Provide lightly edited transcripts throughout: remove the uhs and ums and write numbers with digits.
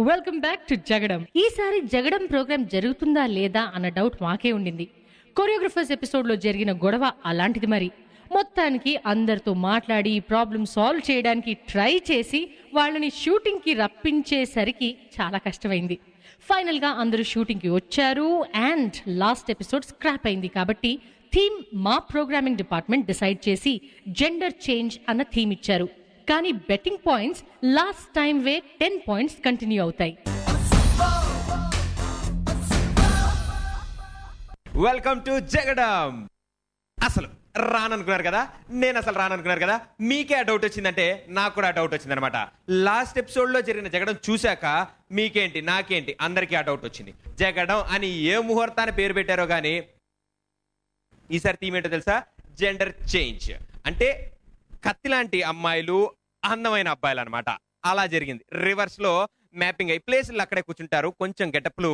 Welcome back to జగడం. ఈసారి జగడం programme జరుగుతుందా లేదా అన్న డౌట్ మాకే ఉండింది. కొరియోగ్రఫర్స్ ఎపిసోడ్ లో జరిగిన గొడవ అలాంటిది. మరి మొత్తానికి అందరితో మాట్లాడి ప్రాబ్లం సాల్వ్ చేయడానికి ట్రై చేసి వాళ్ళని షూటింగ్ కి రప్పించేసరికి చాలా కష్టమైంది. ఫైనల్ గా అందరూ షూటింగ్ కి వచ్చారు అండ్ లాస్ట్ ఎపిసోడ్ స్క్రాప్ అయింది. కాబట్టి థీమ్ మా ప్రోగ్రామింగ్ డిపార్ట్మెంట్ డిసైడ్ చేసి జెండర్ చేంజ్ అన్న థీమ్ ఇచ్చారు. కానీ బెట్టింగ్ పాయింట్స్ లాస్ట్ టైం వే 10 పాయింట్స్ కంటిన్యూ అవుతాయి. Welcome to Jagadam. అసలు రాననుకున్నారు కదా, నేను అసలు రాననుకున్నారు కదా. మీకే ఆ డౌట్ వచ్చిందంటే నాకు కూడా ఆ డౌట్ వచ్చింది అనమాట. లాస్ట్ ఎపిసోడ్ లో జరిగిన జగడం చూశాక మీకేంటి నాకేంటి అందరికీ ఆ డౌట్ వచ్చింది. జగడం అని ఏ ముహూర్తాన్ని పేరు పెట్టారో కానీ ఈసారి థీమ్ ఏంటో తెలుసా? Gender change. అంటే కత్తి లాంటి అమ్మాయిలు అందమైన అబ్బాయిలు అనమాట. అలా జరిగింది. రివర్స్ లో మ్యాపింగ్ అయ్యి ప్లేసులు అక్కడే కూర్చుంటారు. కొంచెం గెటప్లు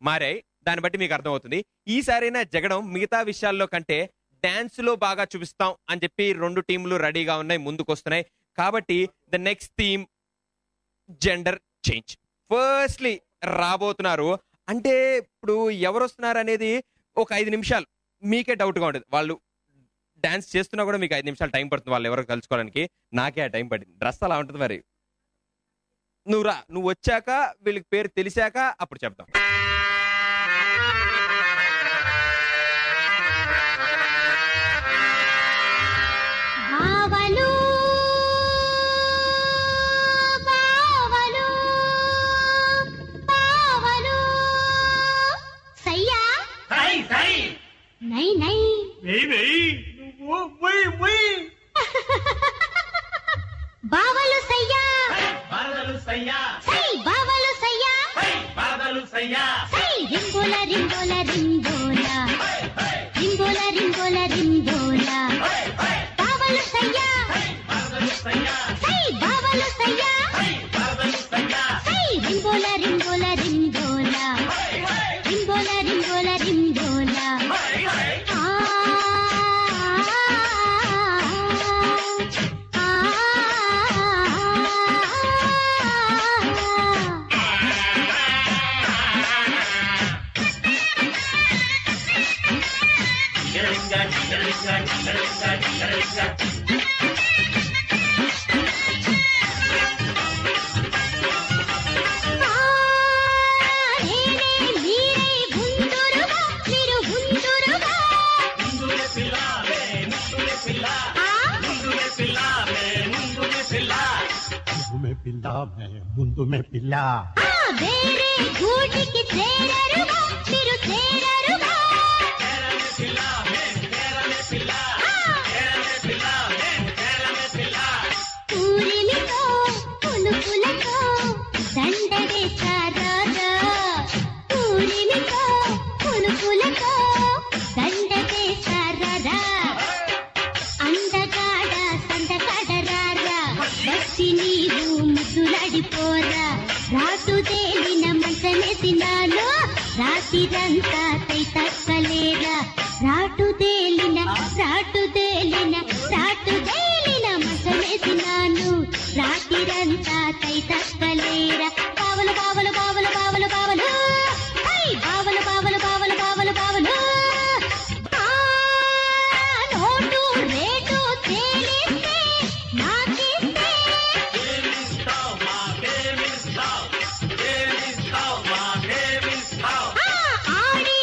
మారాయి. దాన్ని బట్టి మీకు అర్థమవుతుంది. ఈసారైనా జగడం మిగతా విషయాల్లో కంటే డాన్స్ లో బాగా చూపిస్తాం అని చెప్పి 2 టీంలు రెడీగా ఉన్నాయి, ముందుకు వస్తున్నాయి. కాబట్టి the next theme gender change. Firstly రాబోతున్నారు అంటే ఇప్పుడు ఎవరు వస్తున్నారు అనేది ఒక 5 నిమిషాలు మీకే డౌట్ గా ఉంటుంది. వాళ్ళు డాన్స్ చేస్తున్నా కూడా మీకు 5 నిమిషాలు టైం పడుతుంది వాళ్ళు ఎవరు కలుసుకోవడానికి. నాకే ఆ టైం పడింది. డ్రెస్ అలా ఉంటుంది. మరి నువ్వు వచ్చాక వీళ్ళకి పేరు తెలిసాక అప్పుడు చెప్తాం. ముందు మే పిల్ల రాతిరంతా తై తక్కలేరా రాటు తేలిన మసలేసినాను రాతిరంతా తై తక్కలేరా బావలు బావలు బావలు బావలు బావలు బావలు బావలు బావలు బావలు బావలు నోటు రేటు తేలిస్తే నాకిస్తే ఆడి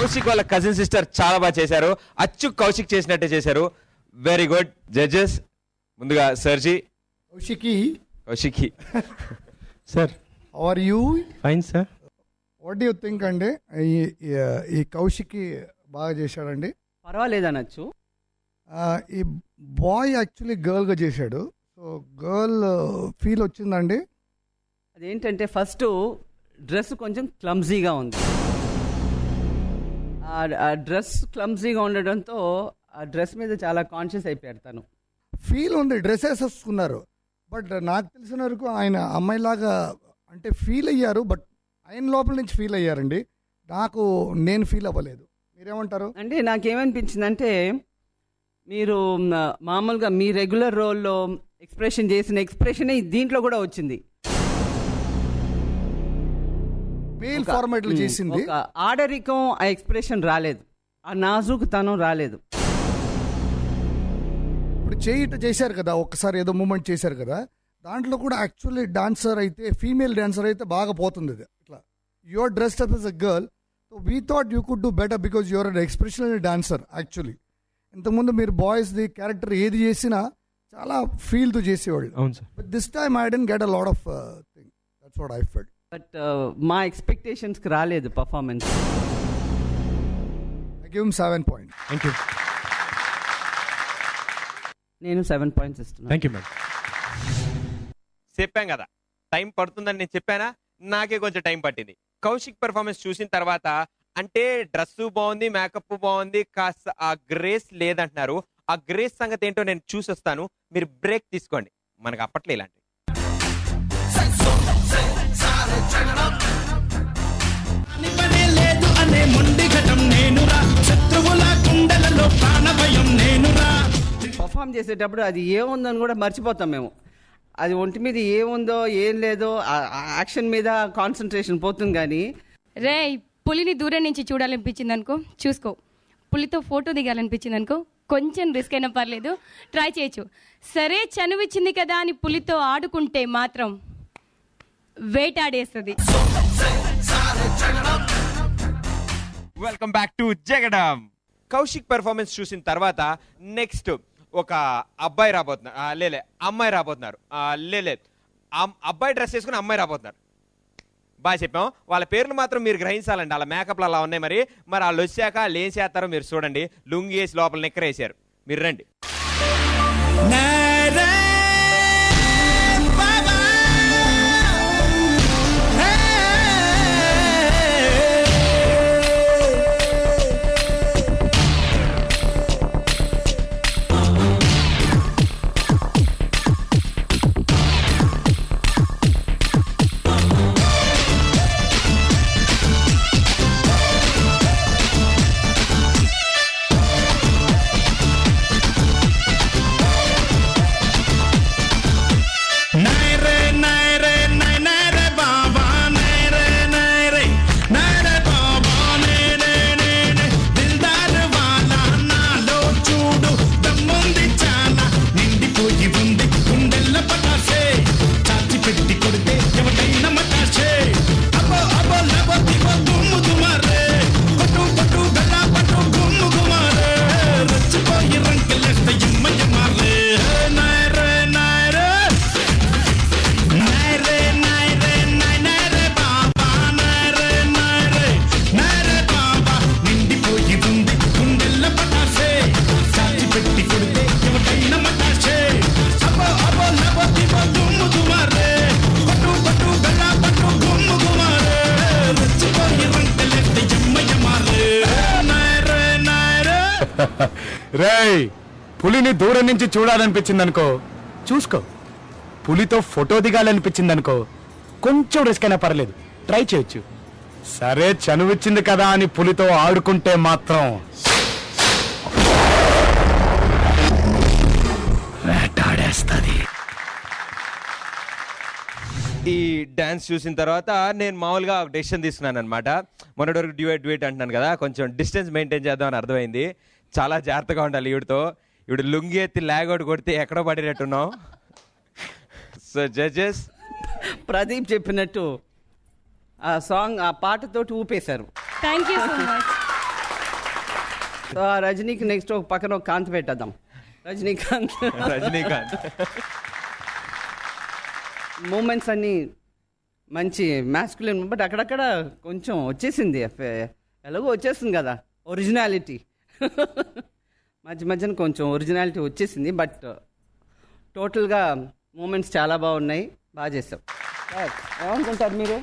కౌశిక్ వాళ్ళ కజిన్ సిస్టర్ చాలా బాగా చేశారు. అచ్చు కౌశిక్ చేసినట్టే చేశారు. Very good judges. ముందుగా సర్జీ. కౌశికి sir how are you? Fine sir. What do you think అండి? ఈ కౌశిక్ బాగా చేశాడండి. పర్వాలేదు అనొచ్చు. ఈ బాయ్ యాక్చువల్లీ గర్ల్గా చేశాడు. సో గర్ల్ ఫీల్ వచ్చిందండి. అదేంటంటే ఫస్ట్ డ్రెస్ కొంచెం క్లమ్జీగా ఉంది. ఆ డ్రెస్ క్లమ్జీగా ఉండడంతో ఆ డ్రెస్ మీద చాలా కాన్షియస్ అయిపోయారు తను. ఫీల్ ఉంది, డ్రెస్సెస్ వేసుకున్నారు. బట్ నాకు తెలిసిన వరకు ఆయన అమ్మాయిలాగా అంటే ఫీల్ అయ్యారు. బట్ ఆయన లోపల నుంచి ఫీల్ అయ్యారండి. నేను ఫీల్ అవ్వలేదు. మీరేమంటారు? అంటే నాకేమనిపించిందంటే మీరు మామూలుగా మీ రెగ్యులర్ రోల్లో ఎక్స్ప్రెషన్ చేసిన ఎక్స్ప్రెషనే దీంట్లో కూడా వచ్చింది. మెయిల్ ఫార్మాట్ లో చేసింది. ఆడరికం ఆ ఎక్స్ప్రెషన్ రాలేదు, ఆ నాజుకుతనం రాలేదు. ఇప్పుడు చేశారు కదా, ఒక్కసారి ఏదో మూమెంట్ చేశారు కదా, దాంట్లో కూడా యాక్చువల్లీ డాన్సర్ అయితే ఫీమేల్ డాన్సర్ అయితే బాగా పోతుంది. ఇది ఇట్లా your dressed up as a girl, so we thought you could do better because your unexpressional dancer. Actually ఇంతకుముందు మీరు బాయ్స్ది క్యారెక్టర్ ఏది చేసినా చాలా ఫీల్తో చేసేవాళ్ళు. అవును sir. But this time I didn't get a lot of thing. That's what I felt. But మా ఎక్స్పెక్టేషన్స్కి రాలేదు performance. I give him 7 points. Thank you. నేను 7 points ఇస్తున్నాను. Thank you madam. చెప్పాం కదా టైం పడుతుందని నేను చెప్పానా, నాకే కొంచెం టైం పట్టింది. కౌశిక్ పెర్ఫార్మెన్స్ చూసిన తర్వాత అంటే డ్రెస్ బాగుంది, మేకప్ బాగుంది, కాస్త ఆ గ్రేస్ లేదంటున్నారు. ఆ గ్రేస్ సంగతి ఏంటో నేను చూసొస్తాను. మీరు బ్రేక్ తీసుకోండి. మనకు అప్పట్లో ఇలాంటి పర్ఫామ్ చేసేటప్పుడు అది ఏముందని కూడా మర్చిపోతాం మేము. అది ఒంటి మీద ఏముందో ఏం లేదో యాక్షన్ మీద కాన్సన్ట్రేషన్ పోతుంది. కానీ రే పులిని దూరం నుంచి చూడాలనిపించింది అనుకో, చూసుకో. పులితో ఫోటో దిగాలనిపించింది అనుకో, కొంచెం రిస్క్ అయినా పర్లేదు, ట్రై చేయొచ్చు. సరే చనువిచ్చింది కదా అని పులితో ఆడుకుంటే మాత్రం వేటాడేస్తుంది. Welcome back to Jagadam. Kaushik performance చూసిన తర్వాత నెక్స్ట్ ఒక అబ్బాయి రాబోతున్నారు, లేలే అమ్మాయి రాబోతున్నారు, లేలే అబ్బాయి డ్రెస్ వేసుకుని అమ్మాయి రాబోతున్నారు. బాగా చెప్పాం. వాళ్ళ పేర్లు మాత్రం మీరు గ్రహించాలండి. వాళ్ళ మేకప్లు అలా ఉన్నాయి. మరి వాళ్ళు వచ్చాక వాళ్ళు ఏం చేస్తారో మీరు చూడండి. లుంగి వేసి లోపల నిక్కర వేసారు. మీరు రండి. రేయ్, పులిని దూరం నుంచి చూడాలనిపించిందనుకో, చూసుకో. పులితో ఫోటో దిగాలనిపించిందనుకో, కొంచెం రిస్క్ అయినా పర్లేదు, ట్రై చేయొచ్చు. సరే చనువిచ్చింది కదా అని పులితో ఆడుకుంటే మాత్రం వేటాడేస్తుంది. ఈ డాన్స్ చూసిన తర్వాత నేను మామూలుగా ఒక డెసిషన్ తీసుకున్నాను అనమాట. మొన్నటి వరకు డ్యూయేట్ అంటున్నాను కదా, కొంచెం డిస్టెన్స్ మెయింటైన్ చేద్దామని అర్థమైంది. చాలా జాగ్రత్తగా ఉండాలి ఈవిడతో. ఈవిడ లుంగి ఎత్తి లాగౌట్ కొడితే ఎక్కడో పడినట్టున్నాం. సో జడ్జెస్, ప్రదీప్ చెప్పినట్టు ఆ సాంగ్ ఆ పాటతోటి ఊపేశారు. Thank you so much. So ఆ రజనీకి నెక్స్ట్ ఒక పక్కన ఒక కాంతి పెట్టేద్దాం. రజనీకాంత్ మూమెంట్స్ అన్నీ మంచి మ్యాస్కులిన్, బట్ అక్కడక్కడ కొంచెం వచ్చేసింది, ఎలాగో వచ్చేస్తుంది కదా ఒరిజినాలిటీ. మధ్యన కొంచెం ఒరిజినాలిటీ వచ్చేసింది, బట్ టోటల్గా మూమెంట్స్ చాలా బాగున్నాయి, బాగా చేస్తాం. ఏమనుకుంటారు మీరు?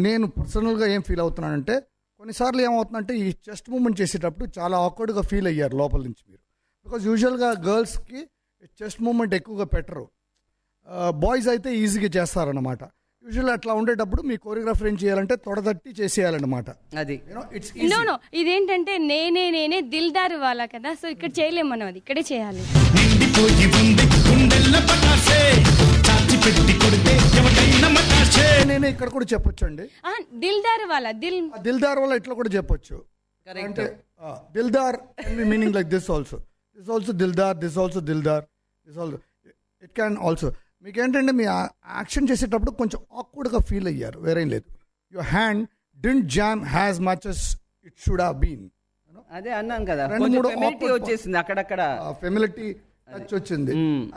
నేను పర్సనల్గా ఏం ఫీల్ అవుతున్నానంటే కొన్నిసార్లు ఏమవుతుందంటే ఈ చెస్ట్ మూమెంట్ చేసేటప్పుడు చాలా ఆక్వర్డ్గా ఫీల్ అయ్యారు లోపల నుంచి మీరు. బికాజ్ యూజువల్గా గర్ల్స్కి చెస్ట్ మూమెంట్ ఎక్కువగా పెట్టరు, బాయ్స్ అయితే ఈజీగా చేస్తారన్నమాట. యూజువల్ అట్లా ఉండేటప్పుడు మీ కోరియోగ్రాఫర్ ఏం చేయాలంటే తొడదట్టి చేసేయాలన్నమాట. అది నో ఇదేంటంటే నేనే దిల్దార్ వాళ్ళ కదా, సో ఇక్కడ చేయలేము మనం, అది ఇక్కడే చేయాలి. నేనే ఇక్కడ కూడా చెప్పొచ్చండి, దిల్దార్ వల్ల ఇట్లా కూడా చెప్పొచ్చు. అంటే Dildar meaning like this also, this also Dildar, this also Dildar, this also it can also. మీకు ఏంటంటే మీ యాక్షన్ చేసేటప్పుడు కొంచెం ఆక్వర్డ్గా ఫీల్ అయ్యారు, వేరేం లేదు. Your hand didn't jam as much as it should have been. అదే అన్నాను కదా, వచ్చేసింది అక్కడక్కడ ఫెమిలిటీ టచ్ వచ్చింది.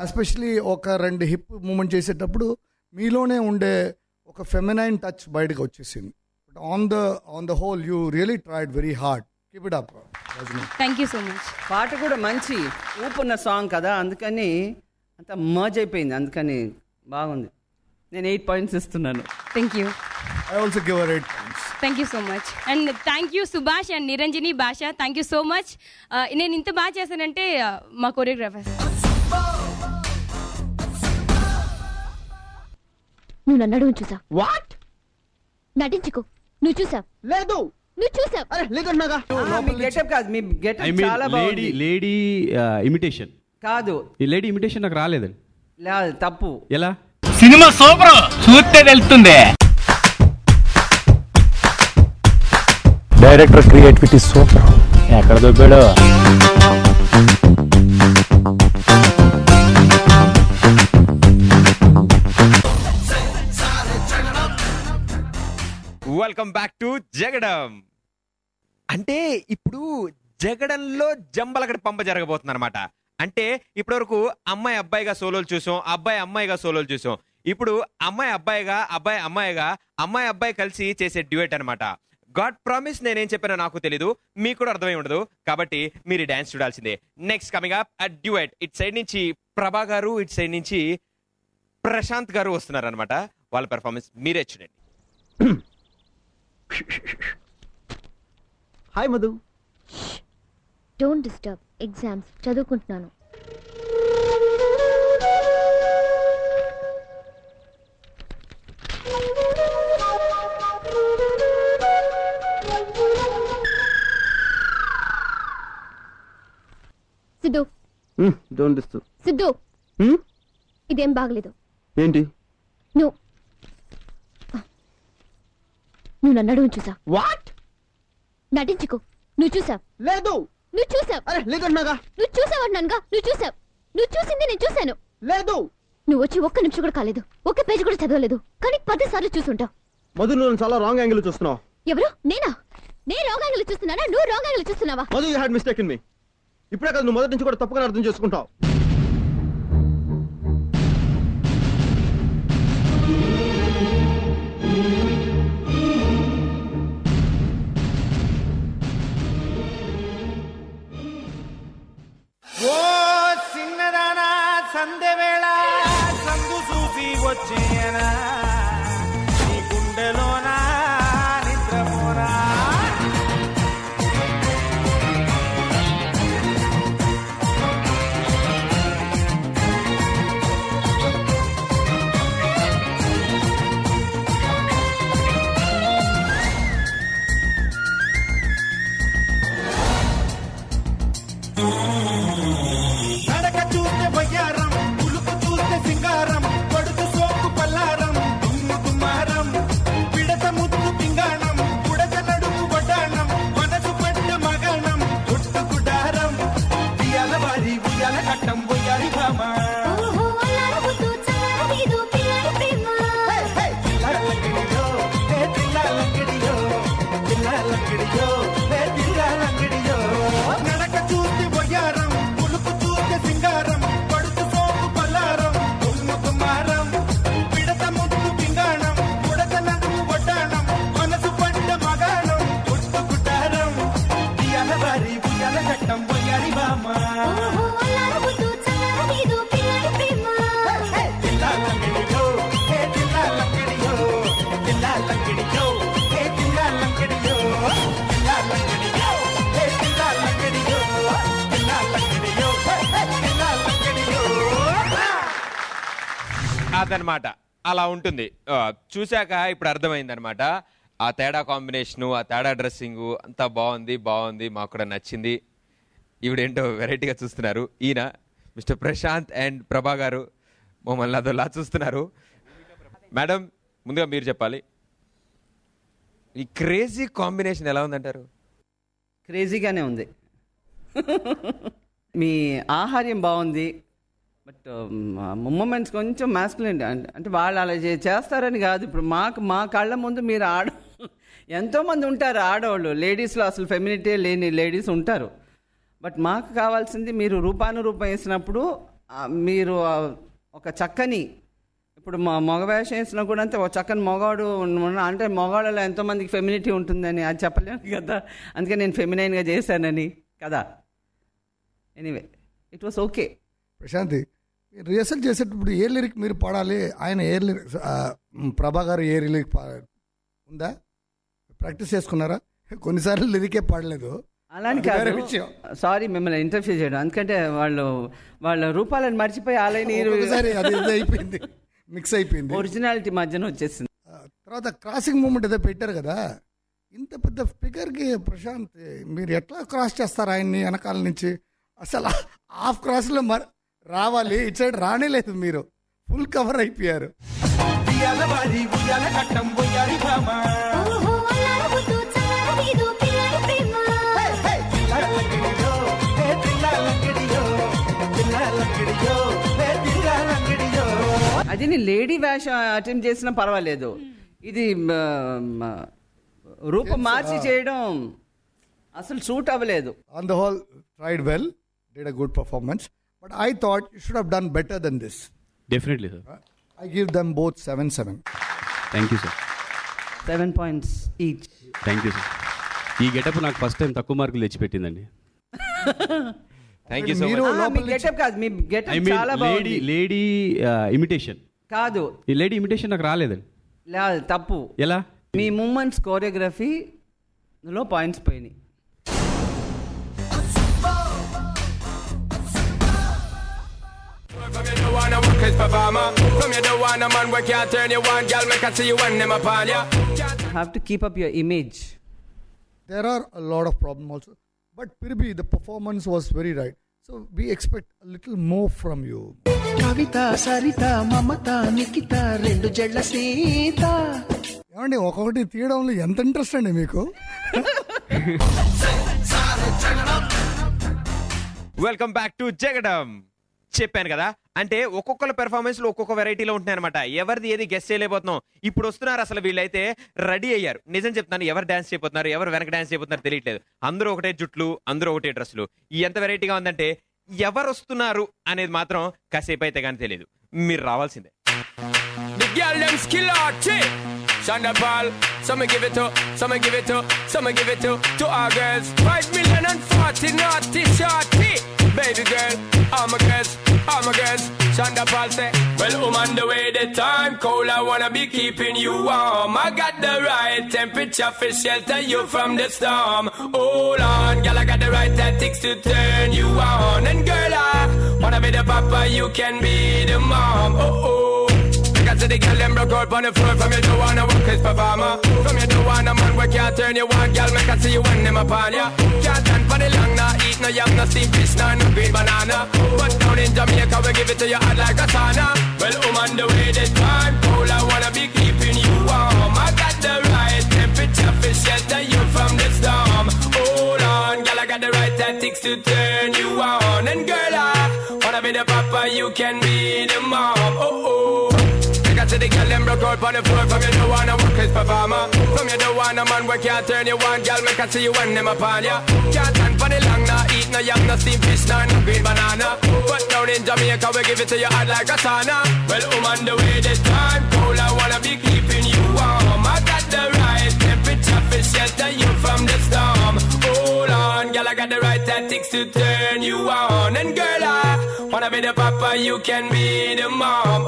ఎస్పెషలీ ఒక 2 హిప్ మూమెంట్ చేసేటప్పుడు మీలోనే ఉండే ఒక ఫెమినైన్ టచ్ బయటకు వచ్చేసింది. But on the whole you really tried very hard. Keep it up. Thank you so much. పాట కూడా మంచి ఊపున్న సాంగ్ కదా, అందుకని అంత మర్జ్ అయిపోయింది, అందుకని బాగుంది. నేను 8 points ఇస్తున్నాను. Thank you. I also give her 8 points. Thank you so much. And thank you Subhash and Niranjani భాష, థ్యాంక్ యూ సో మచ్. నేను ఇంత బాగా చేశానంటే మా కొరియోగ్రాఫర్స్. నువ్వు నన్ను అడుగు చూసావు. వాట్? నటించుకో. నువ్వు చూసావు. లేదు. నువ్వు చూసావు. అరే లేదన్నాగా. మీ గెటప్ కాదు, మీ గెటప్ చాలా బాగుంది. లేడీ ఇమిటేషన్ కాదు, ఈ లేడీ ఇమిటేషన్ నాకు రాలేదండి. లేదు, తప్పు. ఎలా? సినిమా సూపర్, చూస్తే వెళ్తుంది. డైరెక్టర్ క్రియేటివిటీ సూపర్, ఎక్కడ దొబ్బాడో. వెల్కమ్ బ్యాక్ టు జగడం. అంటే ఇప్పుడు జగడంలో జంబలగడ పంప జరగబోతుంది అనమాట. అంటే ఇప్పటి వరకు అమ్మాయి అబ్బాయిగా సోలోలు చూసాం, అబ్బాయి అమ్మాయిగా సోలోలు చూసాం. ఇప్పుడు అమ్మాయి అబ్బాయిగా, అబ్బాయి అమ్మాయిగా, అమ్మాయి అబ్బాయి కలిసి చేసే డ్యూయట్ అనమాట. గాడ్ ప్రామిస్ నేనేం చెప్పానో నాకు తెలీదు, మీకు కూడా అర్థమై ఉండదు, కాబట్టి మీరు డాన్స్ చూడాల్సిందే. Next coming up a duet. ఇటు సైడ్ నుంచి ప్రభా గారు, ఇటు సైడ్ నుంచి ప్రశాంత్ గారు వస్తున్నారు అనమాట. వాళ్ళ పెర్ఫార్మెన్స్ మీరే చూడండి. Hi Madhu. Don't disturb, exams చదువుకుంటున్నాను. సిద్ధు. Don't disturb. సిద్ధు, ఇదేం బాగలేదు. ఏంటి? నువ్వు నన్ను అడుగు చూసావు. వాట్? నటించుకో. నువ్వు చూసావు. లేదు. నువ్వు చూసావు. అరే లేదన్నాగా. నువ్వు చూసావు అన్నానుగా. నువ్వు చూసావు. నువ్వు చూసింది నేను చూశాను. లేదు. నువ్వు వచ్చి 1 నిమిషం కూడా కాలేదు, 1 పేజీ కూడా చదవలేదు, కానీ 10 సార్లు చూసుంటావు. మధు నువ్వు చాలా రాంగ్ యాంగిల్ చూస్తున్నావు. ఎవరు? నేనా? నేను రాంగ్ యాంగిల్ చూస్తున్నానా? నువ్వు రాంగ్ యాంగిల్ చూస్తున్నావా? Madhu you had mistake in me. ఇప్పుడే కదా నువ్వు మొదటి నుంచి కూడా తప్పుగా అర్థం చేసుకుంటావు. ఓ చిన్నదానా సందెవేళ సందు చూసి వచ్చేయనా నీ గుండెలోనా నిద్రపోనా. నడక చూస్తే వయ్యారం, పులుపు చూస్తే సింగారం, కొడుకు సోకు పల్లారం, దుమ్ము దుమ్మారం, పిడత ముద్దు పింగాణం, పుడక నడుము వడ్డాణం, మనసు పడ్డ మగాణం, చుట్టు గుడారం, ఉయ్యాల వారి ఉయ్యాల కట్టం ఉయ్యాలి భామ. పిల్లాలంగిడియో ఏ పిల్లాలంగిడియో, పిల్లాలంగిడియో ఏ పిల్లాలంగిడియో. నడక అదనమాట, అలా ఉంటుంది. చూశాక ఇప్పుడు అర్థమైంది అనమాట. ఆ తేడా కాంబినేషను, ఆ తేడా డ్రెస్సింగ్ అంతా బాగుంది, మాకు కూడా నచ్చింది. ఈవిడేంటో వెరైటీగా చూస్తున్నారు. ఈయన మిస్టర్ ప్రశాంత్ అండ్ ప్రభా గారు మమ్మల్ని అదోలా చూస్తున్నారు. మేడం, ముందుగా మీరు చెప్పాలి, ఈ క్రేజీ కాంబినేషన్ ఎలా ఉందంటారు? క్రేజీగానే ఉంది. మీ ఆహార్యం బాగుంది, బట్ మూమెంట్స్ కొంచెం మ్యాస్కులిన్, అంటే వాళ్ళు అలా చేస్తారని కాదు. ఇప్పుడు మా కళ్ళ ముందు మీరు ఎంతోమంది ఉంటారు ఆడవాళ్ళు, లేడీస్లో అసలు ఫెమినిటీ లేని లేడీస్ ఉంటారు. బట్ మాకు కావాల్సింది మీరు రూపానురూపం వేసినప్పుడు మీరు ఒక చక్కని, ఇప్పుడు మగ వేషం వేసినా కూడా అంతే, ఒక చక్కని మగవాడు అంటే మగవాళ్ళలో ఎంతోమందికి ఫెమినిటీ ఉంటుందని అది చెప్పలేను కదా, అందుకే నేను ఫెమినైన్గా చేశానని కదా. Anyway it was okay. Prashanthi, rehearsal చేసేటప్పుడు ఏ లిరిక్ మీరు పాడాలి, ఆయన ఏ లిరిక్, ప్రభా గారు ఏ లిరిక్ ఉందా, ప్రాక్టీస్ చేసుకున్నారా? కొన్నిసార్లు లిరికే పాడలేదు. అలాని కాదు, సారీ మిమ్మల్ని ఇంటర్వ్యూ చేయడం, ఎందుకంటే వాళ్ళ రూపాలను మర్చిపోయి అయిపోయింది, మిక్స్ అయిపోయింది, ఒరిజినాలిటీ మధ్యన వచ్చేసింది. తర్వాత క్రాసింగ్ మూమెంట్ ఏదో పెట్టారు కదా, ఇంత పెద్ద ఫిగర్కి ప్రశాంత్ మీరు ఎట్లా క్రాస్ చేస్తారు ఆయన్ని వెనకాల నుంచి? అసలు హాఫ్ క్రాస్లో రావాలి, ఇటు సైడ్ రానేలేదు, మీరు ఫుల్ కవర్ అయిపోయారు. అది నేను లేడీ వేషం అటెంప్ట్ చేసినా పర్వాలేదు, ఇది రూపం మార్చి చేయడం అసలు సూట్ అవ్వలేదు. On the whole tried well, did a good performance, but I thought you should have done better then this. Definitely sir. I give them both 7-7. Thank you sir. 7 points each. Thank you sir. ఈ getup నాకు first time తక్కువ మార్కులు తెచ్చిపెట్టిందండి. Thank you so much. మీ getup కాదు, మీ getup చాలా బాగుంది. లేడీ ఇమిటేషన్ కాదు, ఈ లేడీ ఇమిటేషన్ నాకు రాలేదండి. లేదు, తప్పు. ఎలా? మీ మూమెంట్స్ కోరియోగ్రఫీలో పాయింట్స్ పోయినాయి. From you don't wanna work as performer. From you don't wanna man work can't turn you on, girl make I see you when them upon ya. Have to keep up your image. There are a lot of problems also, but Pirbi, the performance was very right. So we expect a little more from you. Kavita, Sarita, Mamata, Nikita, rendu jella Sita. ఏమండి ఒక్కొక్కటి తీయడంలో ఎంత interest అండి మీకు? Welcome back to జగడం. చెప్పాను కదా, అంటే ఒక్కొక్కరు performance లో ఒక్కొక్క వెరైటీలో ఉంటాయి అనమాట. ఎవరిది ఏది గెస్ట్ చేయలేకపోతున్నాం. ఇప్పుడు వస్తున్నారు, అసలు వీళ్ళైతే రెడీ అయ్యారు. నిజం చెప్తున్నాను, ఎవరు డాన్స్ చేయబోతున్నారు, ఎవరు వెనక డాన్స్ చేయబోతున్నారు తెలియట్లేదు. అందరూ ఒకటే జుట్లు, అందరూ ఒకటే డ్రెస్సులు. ఎంత వెరైటీగా ఉందంటే ఎవరు వస్తున్నారు అనేది మాత్రం కాసేపు అయితే కానీ తెలియదు. మీరు రావాల్సిందే. Shandapal, some give it to, some give it to, some give it to our girls. 5,040,000 naughty shorty, baby girl, all my girls, Shandapal say, well, on the way the time cold, I wanna be keeping you warm. I got the right temperature for shelter you from the storm. Hold on, girl, I got the right tactics to turn you on. And girl, I wanna be the papa, you can be the mom. To the girl them broke out on the floor. From you don't wanna work as performer. From you don't wanna man work can't turn you on, girl make I see you when them upon ya. Can't stand for the long, nah eat no yam, no steamed fish, nah no green banana. But down in Jamaica we give it to you hot like a sauna. Well, on the way the time cold, I wanna be keeping you warm. I got the right temperature for shelter you from the storm. Hold on, girl, I got the right tactics to turn you on. And girl, I wanna be the papa, you can be the mom. To the girl them broke out on the floor. From you don't wanna work as performer. From you don't wanna man work can't turn you on, girl make I see you when them upon ya. Can't stand for the long, nah eat no yam, no steamed fish, nah no green banana. But down in Jamaica we give it to you hot like a sauna. Well, on the way the time cold, I wanna be keeping you warm. I got the right temperature for shelter you from the storm. Hold on, girl, I got the right tactics to turn you on. And girl, I wanna be the papa, you can be the mom.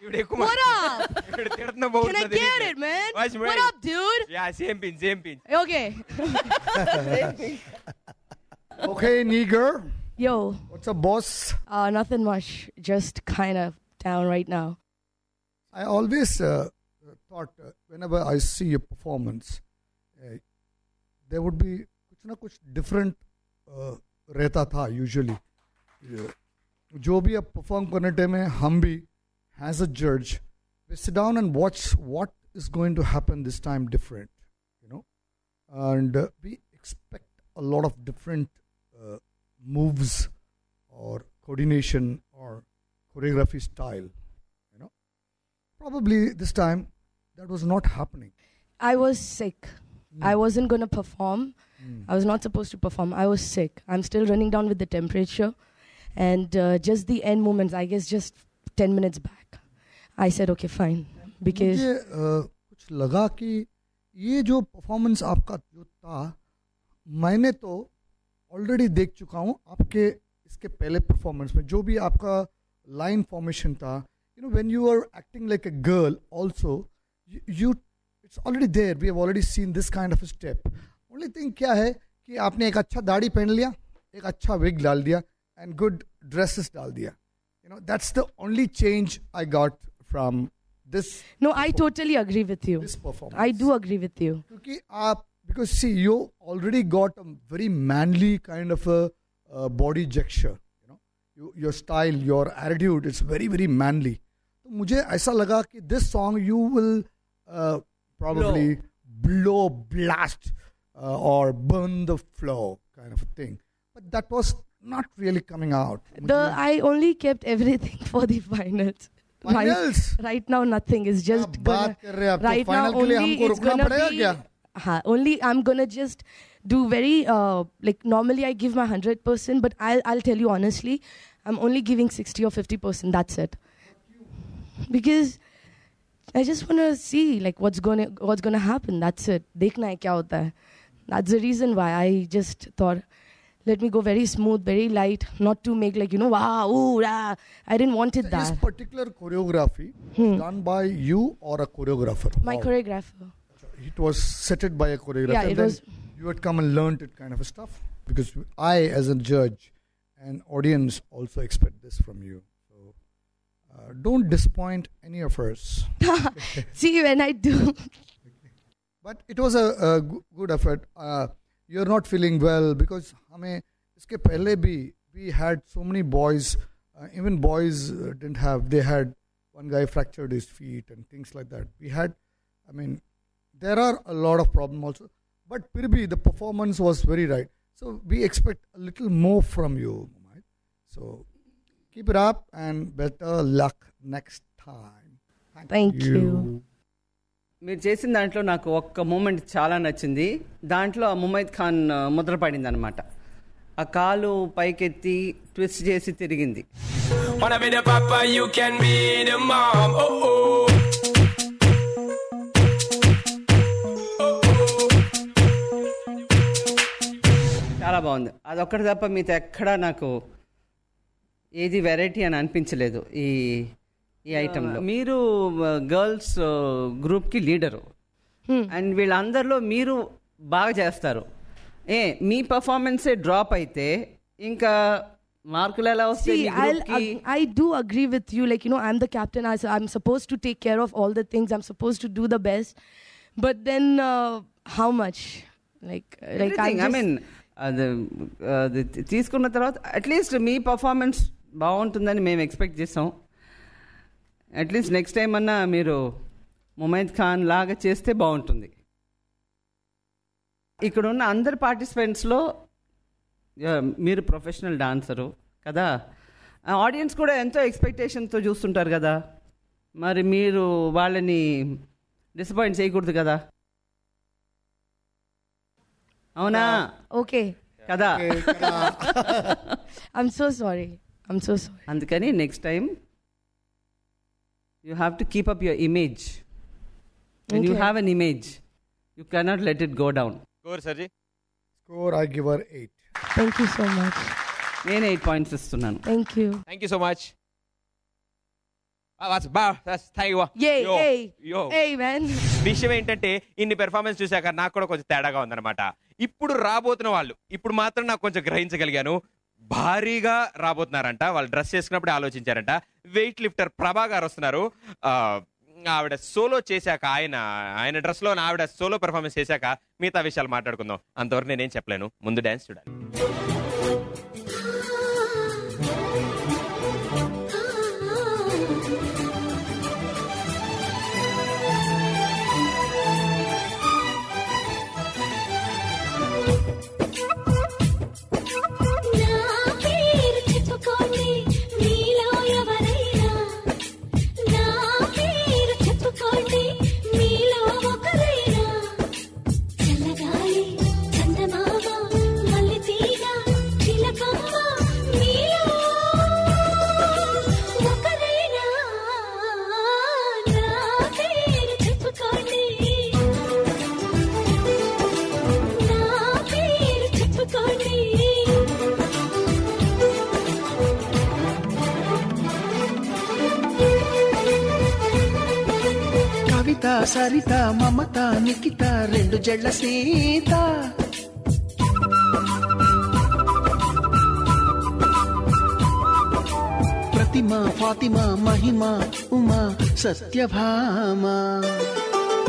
What up? Can I get it, man? What up, dude? Yeah, same pinch. Okay. Okay, Nigger. Yo. What's up, boss? Nothing much. Just kind of down right now. I always thought whenever I see a performance, there would be कुछ ना कुछ different रहता था usually. जो भी अब perform करने time में हम भी as a judge we sit down and watch what is going to happen this time different, you know, and we expect a lot of different moves or coordination or choreography style, you know. Probably this time that was not happening. I was sick. I wasn't going to perform. I was not supposed to perform. I was sick. I'm still running down with the temperature. And just the end moments, I guess just 10 minutes back, I said, okay, fine. Because मुझे कुछ लगा कि ये जो performance आपका जो था, मैंने तो ऑलरेडी देख चुका हूँ आपके इसके पहले परफॉर्मेंस में, जो भी आपका लाइन फॉर्मेशन था, you know, when you are acting like a girl also, you it's already there. We have already seen this kind of a step. Only thing क्या है कि आपने एक अच्छा दाढ़ी पहन लिया, एक अच्छा विग डाल दिया, and good dresses डाल दिया. You know, that's the only change I got from this. No, I totally agree with you. This performance. I do agree with you. क्योंकि आप, because see, you already got a very manly kind of a body gesture. You know, your style, your attitude, it's very, very manly. तो मुझे ऐसा लगा कि this song you will probably blast or burn the floor kind of a thing. But that was not really coming out. I only kept everything for the finals. Finals? Right now, nothing is just gonna. Right now, only it's gonna be. Only I'm gonna just do very like normally I give my 100%, but I'll tell you honestly, I'm only giving 60 or 50%. That's it. Because I just wanna see like what's gonna happen. That's it. देखना है क्या होता है. That's the reason why I just thought, let me go very smooth, very light, not to make like, you know, wow, ooh, rah. I didn't want it that. This particular choreography done by you or a choreographer? My choreographer. It was setted by a choreographer. Yeah, and it then was. You had come and learned it kind of stuff? Because I, as a judge and audience, also expect this from you. So don't disappoint any of us. See, when I do. But it was a good effort. You're not feeling well because हमें इसके पहले भी we had so many boys, even boys didn't have. They had one guy fractured his feet and things like that. We had, I mean, there are a lot of problems also. But फिर भी the performance was very right. So we expect a little more from you, right? So keep it up and better luck next time. Thank you. మీరు చేసిన దాంట్లో నాకు ఒక్క moment చాలా నచ్చింది. దాంట్లో ఆ ముమైత్ ఖాన్ ముద్ర పడింది అనమాట. ఆ కాలు పైకెత్తి ట్విస్ట్ చేసి తిరిగింది. చాలా బాగుంది. అదొక్కటి తప్ప మీతో ఎక్కడా నాకు ఏది వెరైటీ అని అనిపించలేదు ఈ ఐటెంలో. మీరు గర్ల్స్ గ్రూప్కి లీడరు అండ్ వీళ్ళందరిలో మీరు బాగా చేస్తారు. మీ పర్ఫార్మెన్సే డ్రాప్ అయితే ఇంకా మార్కులు ఎలా వస్తాయి? I do agree with you. Like, you know, I'm the captain. I'm supposed to take care of all the things. I'm supposed to do the best. But then how much? Like I mean, అది తీసుకున్న తర్వాత at least మీ performance బాగుంటుందని మేము expect చేసాం. At least next time అన్నా మీరు ముమైత్ ఖాన్ లాగా చేస్తే బాగుంటుంది. ఇక్కడ ఉన్న అందరు పార్టిసిపెంట్స్లో మీరు ప్రొఫెషనల్ డాన్సరు కదా, ఆడియన్స్ కూడా ఎంతో ఎక్స్పెక్టేషన్తో చూస్తుంటారు కదా, మరి మీరు వాళ్ళని డిసప్పాయింట్ చేయకూడదు కదా, అవునా? ఓకే కదా. I'm so sorry. అందుకని next time you have to keep up your image. When you have an image, you cannot let it go down. Score, Sarji. Score, I give her 8. Thank you so much. నేను 8 points ఇస్తున్నాను. Thank you. Thank you so much. విషయం ఏంటంటే ఇన్ని performance చూసాక నాకు కూడా కొంచెం తేడాగా ఉందన్నమాట. ఇప్పుడు రాబోతున్న వాళ్ళు ఇప్పుడు మాత్రం నాకు కొంచెం గ్రహించగలిగాను. భారీగా రాబోతున్నారంట. వాళ్ళు డ్రెస్ చేసుకున్నప్పుడు ఆలోచించారంట. వెయిట్ లిఫ్టర్ ప్రభా గారు వస్తున్నారు. ఆవిడ సోలో చేశాక ఆయన డ్రెస్ లో ఆవిడ సోలో పెర్ఫార్మెన్స్ చేశాక మిగతా విషయాలు మాట్లాడుకుందాం. అంతవరకు నేనేం చెప్పలేను. ముందు డాన్స్ చూడాలి. సరిత మమత నిఖిత రెండు జళ్ళ సీత ప్రతిమ ఫాతిమ మహిమ ఉమా సత్యభామ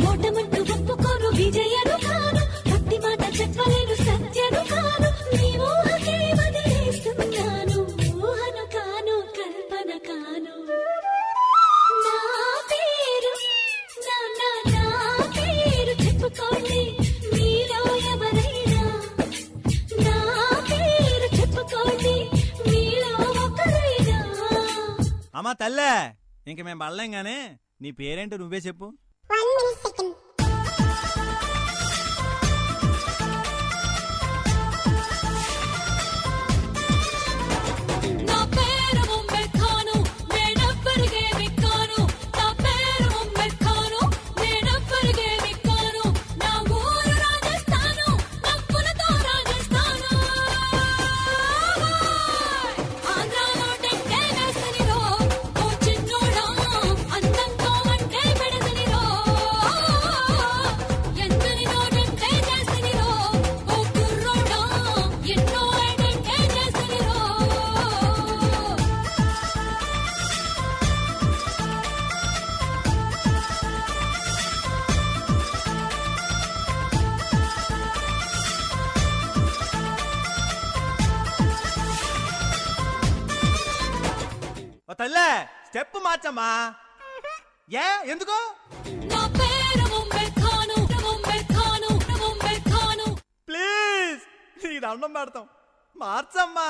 మోటమంటూ ఒప్పుకోను విజయను కాను భక్తి మాట చెప్పలేను సత్యను కాను నీ ఊహకే వదిలేస్తున్నాను ఊహను కాను కల్పన కాను నా పేరు నా పేరు చెప్పుకోండి మీలో ఎవరైనా నా పేరు చెప్పుకోండి మీలో ఒకరైనా. అమ్మా తల్లే ఇంక మేము పడలేం గానీ నీ పేరేంటో నువ్వే చెప్పు. తల్లే స్టెప్ మార్చమ్మా. ఏ ఎందుకు ప్లీజ్ నీ దండం పెడతాం మార్చమ్మా.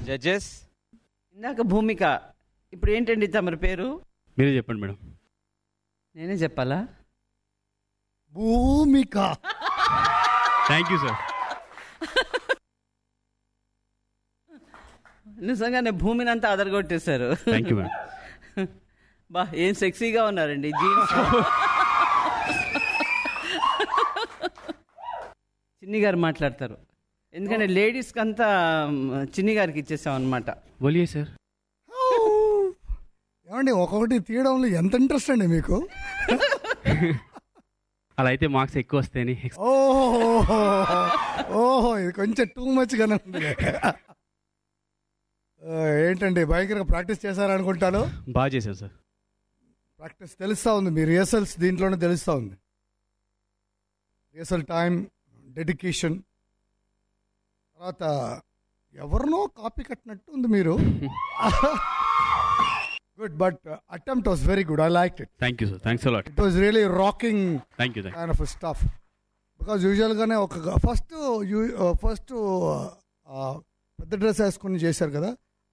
జడ్జెస్ ఇందాక భూమిక, ఇప్పుడు ఏంటండి తమరి పేరు? మీరే చెప్పండి మేడం. నేనే చెప్పాలా? భూమిక. Thank you sir. నిజంగానే భూమిని అంతా అదరగొట్టేశారు. Thank you madam. బా ఏం సెక్సీగా ఉన్నారండి జీన్స్. చిన్ని గారు మాట్లాడతారు, ఎందుకంటే లేడీస్కి అంతా చిన్ని గారికి ఇచ్చేసాం అనమాట. బోలియే సార్. ఏమండి ఒక్కొక్కటి తీయడంలో ఎంత ఇంట్రెస్ట్ అండి మీకు? అలా అయితే మార్క్స్ ఎక్కువ వస్తాయని. ఓహో ఇది కొంచెం టూ మచ్ గానే ఉంది. ఏంటండి భయంకరంగా ప్రాక్టీస్ చేశారనుకుంటాను. బాగా చేశాను సార్. ప్రాక్టీస్ తెలుస్తూ ఉంది, మీ రిహర్సల్స్ దీంట్లోనే తెలుస్తూ ఉంది. రిహర్సల్ టైం, డెడికేషన్, తర్వాత ఎవరినో కాపీ కట్టినట్టు ఉంది మీరు. Good, but attempt was very good. I like it. Thank you sir, thanks a lot. It was really rocking thank you. Kind of stuff. Because యూజువల్గానే ఒక ఫస్ట్ పెద్ద డ్రెస్ వేసుకుని చేశారు కదా,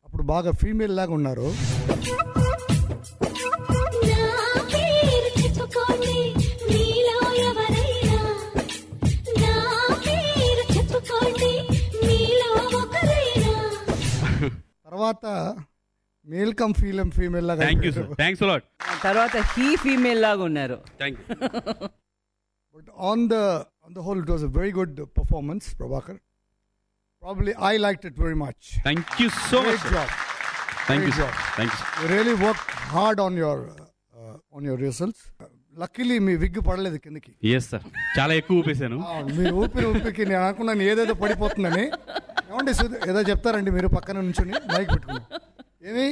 అప్పుడు బాగా ఫీమేల్ లాగా ఉన్నారు. తర్వాత మేల్ కమ్ ఫీమేల్ లాగా. Thank you sir, thanks allot. తర్వాత హీ ఫీమేల్ లాగా ఉన్నారు. Thank you. But on the whole it was a very good performance, Prabhakar. Probably I liked it very much. Thank you so much. Great job. Thank you, Great sir. job. Thank you. You really worked hard on your results. Luckily me wig పడలేదు కిందకి. Yes sir. చాలా ఎక్కువ ఊపేశాను. మీరు ఊపికి నేను అనుకున్నాను ఏదేదో పడిపోతుందని. ఏమండి ఏదో చెప్తారండి మీరు పక్కన నుంచుని మైక్ పెట్టుకుని. ఏమి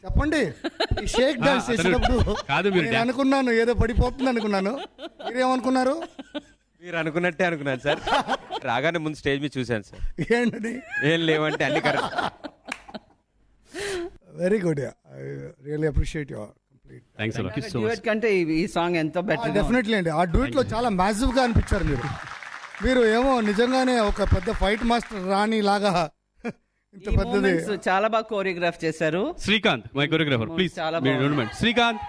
చెప్పండి. ఈ షేక్ డాన్స్ చేసినప్పుడు నేను అనుకున్నాను ఏదో పడిపోతుంది అనుకున్నాను. మీరేమనుకున్నారు? మీరు అనుకున్నట్టే అనుకున్నాను సార్. రాగానే ముందు స్టేజ్ మీద చూశాను సార్. ఏంటండి? ఏం లేవంటే అన్ని correct. Very good. I really appreciate your complete. Thanks a lot. Duet కంటే ఈ సాంగ్ ఎంతో బెటర్. డెఫినెట్లీ అండి. ఆ డ్యూయట్ లో చాలా మ్యాసివ్ గా అనిపించారు మీరు. మీరు ఏమో నిజంగానే ఒక పెద్ద ఫైట్ మాస్టర్ రాణి లాగా ఇంత పెద్దది. చాలా బాగా కోరియోగ్రాఫ్ చేశారు. Srikanth my choreographer, please. Srikanth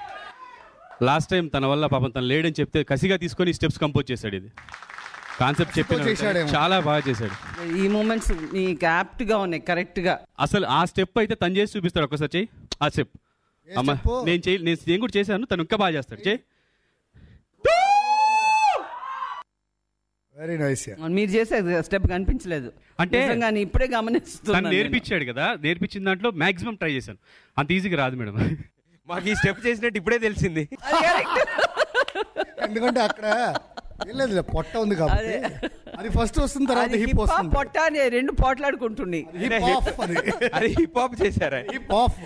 last time తన వల్ల పాపం తను లేడని చెప్తే కసిగా తీసుకొని స్టెప్స్ కంపోజ్ చేశాడు. ఇది కాన్సెప్ట్ చెప్పిన చాలా బాగా చేశాడు. ఈ మూమెంట్స్ నీకు యాప్ట్ గా ఉన్నాయి, కరెక్ట్ గా. అసలు ఆ స్టెప్ అయితే తను చేసి చూపిస్తాడు. ఒకసారి చెయ్యి ఆ స్టెప్. అమ్మా నేను కూడా చేశాను, తను ఇంకా బాగా చేస్తాడు. చెయ్యి. Very nice. మీరు చేసే స్టెప్ కనిపించలేదు అంటే ఇప్పుడే గమనిస్తున్నాను. నేర్పించాడు కదా, నేర్పించిన దాంట్లో మాక్సిమం ట్రై చేశాను. అంత ఈజీగా రాదు మేడం. మాకు ఈ స్టెప్ చేసినట్టు ఇప్పుడే తెలిసింది. ఎందుకంటే అక్కడ లేదు పొట్ట ఉంది కాబట్టి అది ఫస్ట్ వస్తుంది, తర్వాత హిప్ వస్తుంది. పొట్ట అని రెండు పోట్లాడుకుంటుంది. హిప్ హాప్ చేశారా? హిప్ హాప్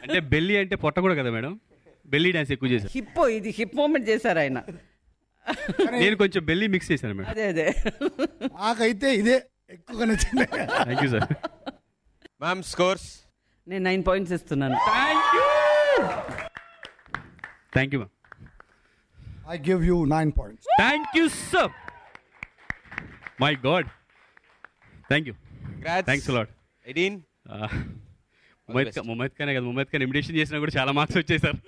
అంటే బెల్లీ అంటే పొట్ట కూడా కదా మేడం. బెల్లీ డాన్స్ ఎక్కువ చేశారు. హిప్ ఇది హిప్ మూమెంట్ చేశారు ఆయన. నేను కొంచెం బెల్లీ మిక్స్ చేశాను మేడం. అదే నాకైతే ఇదే ఎక్కువగా నచ్చింది. Thank you sir. Ma'am scores నేను 9 points ఇస్తున్నాను. Thank you ma'am. I give you 9 points. Thank you sir. My God. Thank you. Congrats. Thanks a lot. Aideen. Mumaith ఖానే కదా, ముమైత్ ఖాన్ ఇమిటేషన్ చేసినా కూడా చాలా మార్క్స్ వచ్చాయి సార్.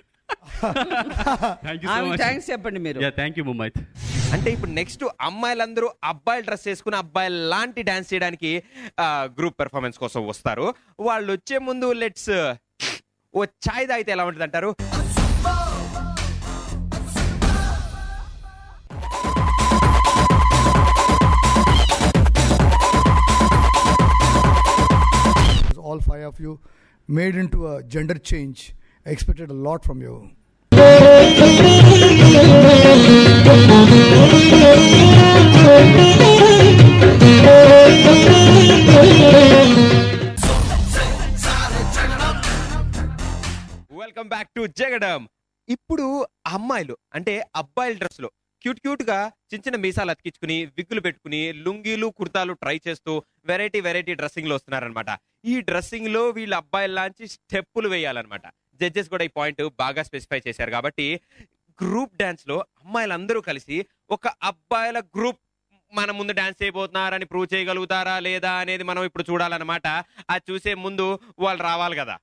Thank you so much. Thanks చెప్పండి మీరు. Thank you Mumaith. అంటే ఇప్పుడు నెక్స్ట్ అమ్మాయిలందరూ అబ్బాయిల డ్రెస్ వేసుకుని అబ్బాయిల లాంటి డాన్స్ చేయడానికి గ్రూప్ పెర్ఫార్మెన్స్ కోసం వస్తారు. వాళ్ళు వచ్చే ముందు లెట్స్ ఓ చాయ్ తాగితే ఎలా ఉంటుంది అంటారు? All 5 of you made into a gender change. I expected a lot from you. Welcome back to Jagadam. ఇప్పుడు అమ్మాయిలు అంటే అబ్బాయిల డ్రెస్ లో క్యూట్ గా చిన్న చిన్న మీసాలు అతికించుకుని విగ్గులు పెట్టుకుని లుంగీలు కుర్తాలు ట్రై చేస్తూ వెరైటీ డ్రెస్సింగ్ లో వస్తున్నారనమాట. ఈ డ్రెస్సింగ్ లో వీళ్ళు అబ్బాయిలాంటి స్టెప్పులు వేయాలన్నమాట. జడ్జెస్ కూడా ఈ పాయింట్ బాగా స్పెసిఫై చేశారు. కాబట్టి గ్రూప్ డాన్స్ లో అమ్మాయిలందరూ కలిసి ఒక అబ్బాయిల గ్రూప్ మన ముందు డాన్స్ చేయబోతున్నారని ప్రూవ్ చేయగలుగుతారా లేదా అనేది మనం ఇప్పుడు చూడాలన్నమాట. అది చూసే ముందు వాళ్ళు రావాలి కదా.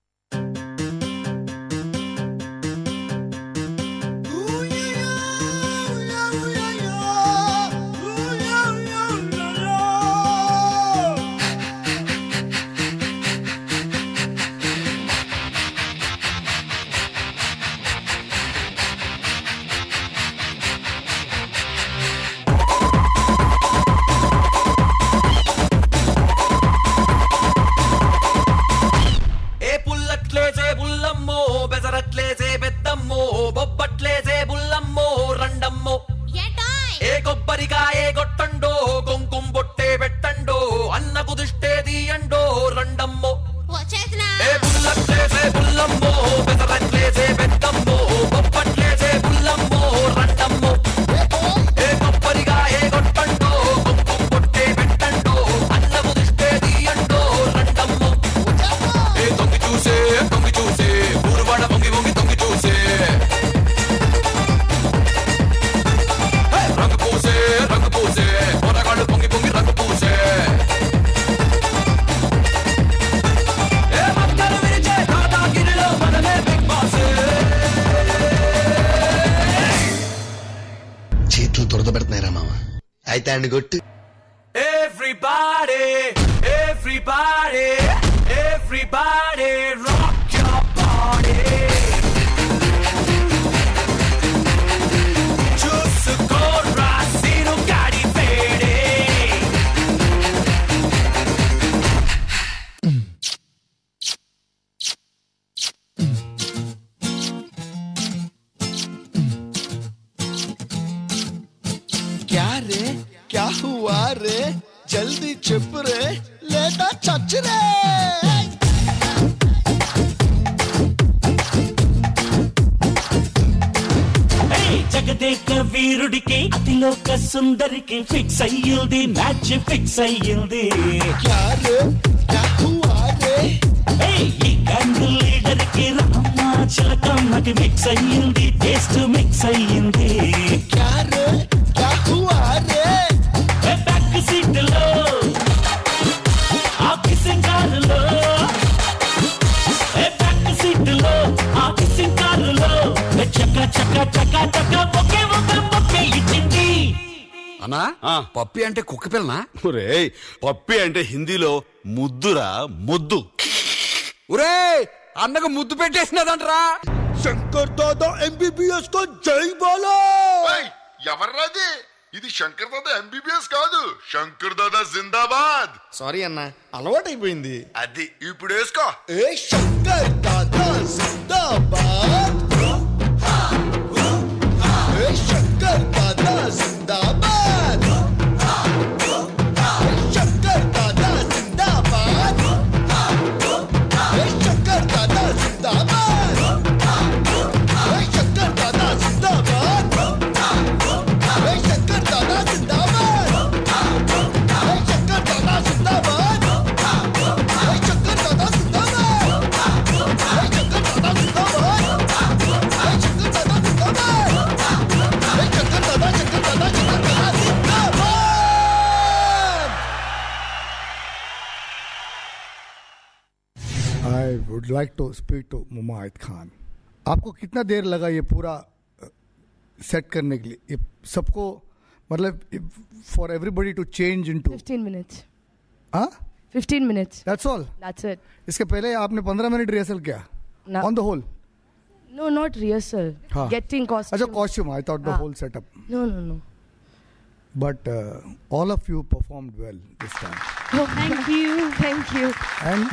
ఏ పుల్ల అయితే అండి కొట్టు. Everybody, everybody, everybody, rock your body. చూసుకో రాసిను గాడి వేడి. क्या रे क्या हुआ रे जल्दी चुप रे लेटा चच रे జగదేక వీరుడికి అతిలోక సుందరికి ఫిక్స్ అయ్యింది మ్యాచ్ ఫిక్స్ అయ్యింది. क्या रे क्या हुआ रे ఈ గ్యాంగ్ లీడర్ కి రామా చిలకమ్మకి మిక్స్ అయ్యింది టేస్ట్ మిక్స్ అయ్యింది. क्या रे क्या हुआ रे బ్యాక్ సీట్ లో ఆఫీసింగ్ కారులో బ్యాక్ సీట్ లో ఆఫీసింగ్ కారులో చక్క చక్క చక్క చక్క ఒకే ఒక మొక్క ఇచ్చింది. అన్నా పప్పి అంటే కుక్క పిల్లనా? ఒరే పప్పి అంటే హిందీలో ముద్దురా ముద్దు. ఒరే అన్నకు ముద్దు పెట్టేసినదంటరా. శంకర్ దాదా ఎంబీబీఎస్ కో జై బోలో. ఎవర్రాది? ఇది శంకర్ దాదా ఎంబీబీఎస్ కాదు, శంకర్ దాదా జిందాబాద్. సారీ అన్న అలవాటైపోయింది. అది ఇప్పుడు వేసుకో. ఏ శంకర్ దాదా జిందాబాద్. ఏ శంకర్ దాదా జిందాబాద్. ఏ శంకర్ దాదా జిందాబాద్. ఏ శంకర్ దాదా జిందాబాద్. ఏ శంకర్ దాదా జిందాబాద్. ఏ శంకర్ దాదా జిందాబాద్. ఏ శంకర్ దాదా జిందాబాద్. ఏ శంకర్ దాదా జిందాబాద్. ఏ శంకర్ దాదా జిందాబాద్. ఏ శంకర్ దాదా జిందాబాద్. ఏ శంకర్ దాదా శంకర్ దాదా శంకర్ దాదా జిందాబాద్. I would like to speak to मुमाहिद Khan. आपको कितना देर लगा ये पूरा सेट करने के लिए? ये सबको मतलब for everybody to change into 15 minutes. हाँ 15 minutes. That's all. That's it. इसके पहले आपने 15 मिनट रिहर्सल किया on the whole? No, not rehearsal. हाँ. Getting costume. अच्छा costume. I thought the हाँ. whole setup. No. But all of you performed well this time. Oh, thank you. And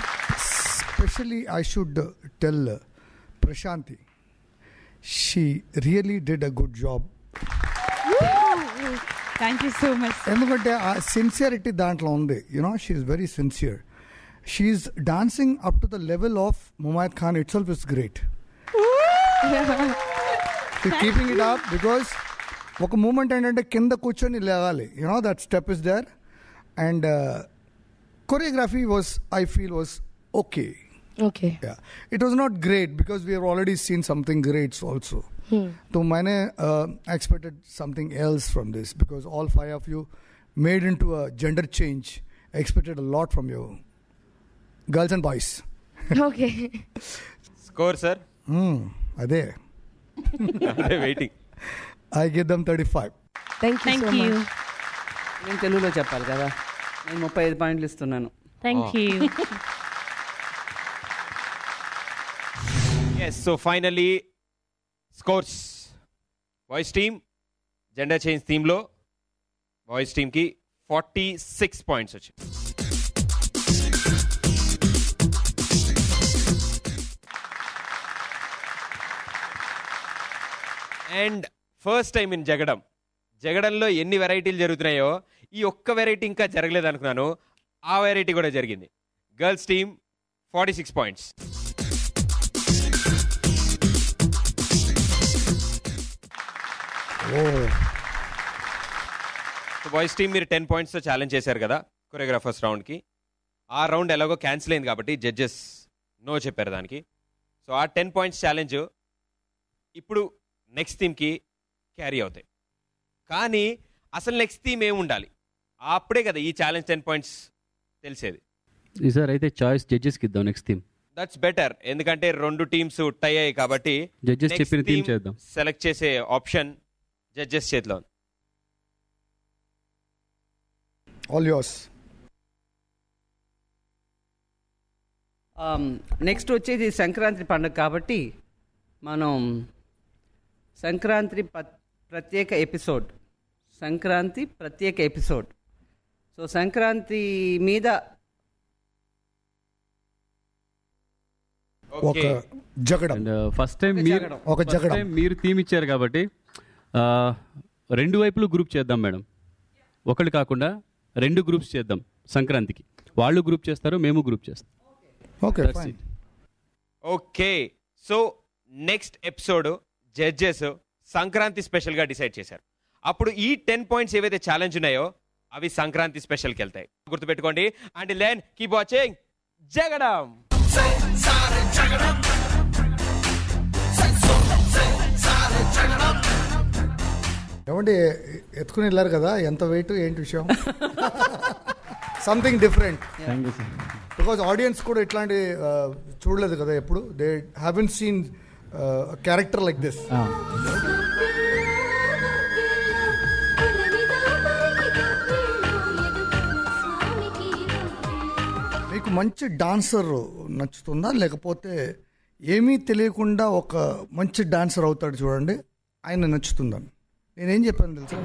especially I should tell Prashanti, she really did a good job. Thank you so much. ఎందుకంటే ఆ sincerity దాంట్లో ఉంది. She's very sincere. She's dancing up to the level of Mumaith Khan itself is great. Keeping it up because ఒక moment ఏంటంటే కింద కూర్చొని లేవాలి. That step is there. And choreography was, I feel, was okay. Yeah, it was not great because we have already seen something great also. So मैंने expected something else from this because all 5 of you made into a gender change. I expected a lot from you, girls and boys. Okay. Score, sir. అదే waiting. I give them 35. Thank you. నేను తెలుగులో చెప్పాలి కదా. నేను 35 పాయింట్లు ఇస్తున్నాను. Thank you. Yes, so finally scores. Boys team gender change theme lo boys team ki 46 points వచ్చాయి. And first time in జగడంలో ఎన్ని వెరైటీలు జరుగుతున్నాయో ఈ ఒక్క వెరైటీ ఇంకా జరగలేదు అనుకున్నాను. ఆ వెరైటీ కూడా జరిగింది. Girls team 46 points. Boys team మీరు 10 పాయింట్స్తో ఛాలెంజ్ చేశారు కదా కొరియోగ్రాఫర్స్ రౌండ్కి. ఆ రౌండ్ ఎలాగో క్యాన్సిల్ అయింది కాబట్టి జడ్జెస్ నో చెప్పారు దానికి. సో ఆ 10 పాయింట్స్ ఛాలెంజ్ ఇప్పుడు నెక్స్ట్ థీమ్కి క్యారీ అవుతాయి. కానీ అసలు నెక్స్ట్ థీమ్ ఏమి ఉండాలి అప్పుడే కదా ఈ ఛాలెంజ్ 10 పాయింట్స్ తెలిసేది. సార్ అయితే చాయిస్ జడ్జెస్కి ఇద్దాం నెక్స్ట్ థీమ్. దట్స్ బెటర్, ఎందుకంటే 2 టీమ్స్ టై అయ్యాయి కాబట్టి జడ్జెస్ చెప్పిన థీమ్ చేద్దాం. సెలెక్ట్ చేసే ఆప్షన్ జడ్జెస్ చేతిలో ఉంది. All yours. నెక్స్ట్ వచ్చేది సంక్రాంతి పండుగ కాబట్టి మనం సంక్రాంతి ప్రత్యేక ఎపిసోడ్. సో సంక్రాంతి మీద ఒక జగడం. ఫస్ట్ టైం మీరు థీమ్ ఇచ్చారు కాబట్టి 2 వైపులు గ్రూప్ చేద్దాం మేడం. ఒకటి కాకుండా 2 గ్రూప్స్ చేద్దాం సంక్రాంతికి. వాళ్ళు గ్రూప్ చేస్తారు, మేము గ్రూప్ చేస్తాం. Okay. So next episode judges Sankranti special గా డిసైడ్ చేశారు. అప్పుడు ఈ 10 పాయింట్స్ ఏవైతే ఛాలెంజ్ ఉన్నాయో అవి సంక్రాంతి స్పెషల్కి వెళ్తాయి. గుర్తుపెట్టుకోండి. అండ్ లెన్ కీప్ వాచింగ్ జగడం. ఏమండి ఎత్తుకుని వెళ్ళారు కదా, ఎంత వెయిట్ ఏంటి విషయం? Something different. బికాజ్ ఆడియన్స్ కూడా ఇట్లాంటి చూడలేదు కదా ఎప్పుడు. They haven't seen character like this. మీకు మంచి డాన్సర్ నచ్చుతుందా, లేకపోతే ఏమీ తెలియకుండా ఒక మంచి డాన్సర్ అవుతాడు చూడండి, ఆయన నచ్చుతుందా? నేనేం చెప్పాను తెలుసా?